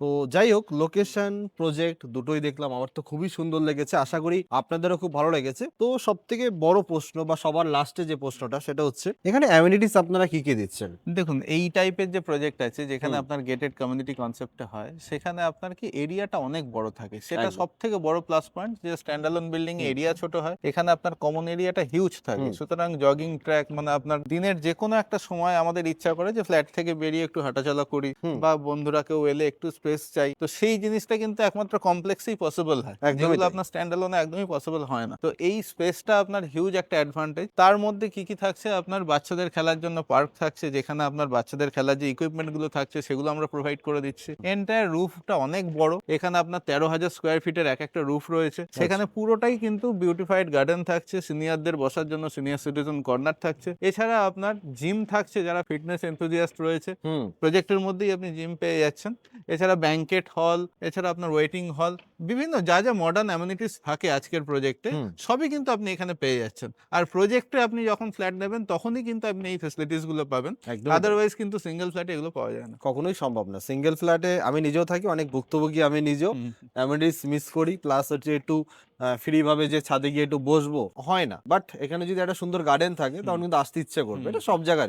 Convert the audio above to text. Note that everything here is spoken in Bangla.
তো যাই হোক, লোকেশন প্রজেক্ট দুটোই দেখলাম, আমার তো খুবই সুন্দর লেগেছে, আশা করি আপনাদেরও খুব ভালো লেগেছে। তো সব থেকে বড় প্রশ্ন বা সবার লাস্টে যে প্রশ্নটা সেটা হচ্ছে, এখানে অ্যামেনিটিস আপনারা কি কি দিচ্ছেন? দেখুন, এই টাইপের যে প্রজেক্ট আছে যেখানে হুম। আপনার গেটেড কমিউনিটি কনসেপ্টে হয়, সেখানে আপনার কি এরিয়াটা অনেক বড় থাকে, সেটা একদম। সব থেকে বড় প্লাস পয়েন্ট। যে স্ট্যান্ডালোন বিল্ডিং হুম। এরিয়া ছোট হয়, এখানে আপনার কমন এরিয়াটা হিউজ থাকে। হুম। সুতরাং জগিং ট্র্যাক, মানে আপনার দিনের যে কোনো একটা সময় আমাদের ইচ্ছা করে যে ফ্ল্যাট থেকে বেরিয়ে একটু হাঁটাচলা করি, হুম। বা বন্ধুরা কেউ এলে একটু স্পেস চাই, তো সেই জিনিসটা কিন্তু একমাত্র কমপ্লেক্সেই পসিবল হয়, একদমই যেগুলো তাই। আপনার স্ট্যান্ডালোনে একদমই পসিবল হয় না। তো এই স্পেসটা আপনার হিউজ একটা অ্যাডভান্টেজ। তার মধ্যে কি কি থাকছে, আপনার বাচ্চাদের খেলার জন্য পার্ক থাকছে, যেখানে আপনার বাচ্চাদের খেলার যে ইকুইপমেন্ট গুলো থাকছে সেগুলো আমরা প্রোভাইড করে দিচ্ছি। এন্টায়ার রুফটা অনেক বড়, এখানে আপনার 13,000 স্কোয়ার ফিটের এক একটা রুফ রয়েছে, আচ্ছা। সেখানে পুরোটাই কিন্তু বিউটিফাইড গার্ডেন থাকছে, সিনিয়রদের বসার জন্য সিনিয়র সিটিজেন কর্নার থাকছে, এছাড়া আপনার জিম থাকছে যারা ফিটনেস এনথুজিয়াস্ট রয়েছে, হুম। প্রজেক্টের মধ্যেই আপনি জিম পেয়ে যাচ্ছেন। এছাড়া ব্যাংকেট হল, এছাড়া আপনার ওয়েটিং হল, বিভিন্ন যা যা মডার্ন অ্যামিনিটিস থাকে আজকের প্রজেক্টে, হুম। সবই কিন্তু আপনি এখানে পেয়ে যাচ্ছেন। আর প্রজেক্টে আপনি যখন ফ্ল্যাট নেবেন তখনই কিন্তু আপনি এই ফেসিলিটিস গুলো পাবেন। একদমই তাই। আদারওয়াইজ কিন্তু সিঙ্গেল ফ্ল্যাটে এগুলো পাওয়া যায় না। কখনোই সম্ভব না। সিঙ্গেল ফ্ল্যাটে আমি নিজেও থাকি, অনেক ভুক্তভোগী আমি নিজেও। হুম। অ্যামেনিটিস মিস করি। প্লাস হচ্ছে একটু ফ্রি ভাবে যে ছাদে গিয়ে একটু বসবো, হয় না। বাট এখানে যদি একটা সুন্দর গার্ডেন থাকে হুম। তখন কিন্তু আসতে ইচ্ছে করবে। হুম। এটা সব জায়গারই।